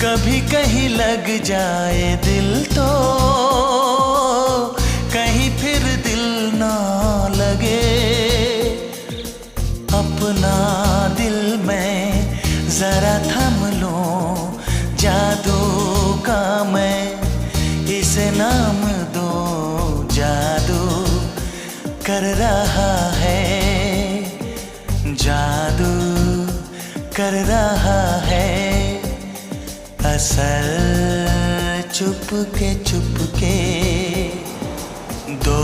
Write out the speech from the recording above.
कभी कहीं लग जाए दिल तो कहीं फिर दिल ना लगे। अपना दिल मैं जरा थम लूं, जादू का मैं इसे नाम दो। जादू कर रहा है, जादू कर रहा है, असल चुपके चुपके दो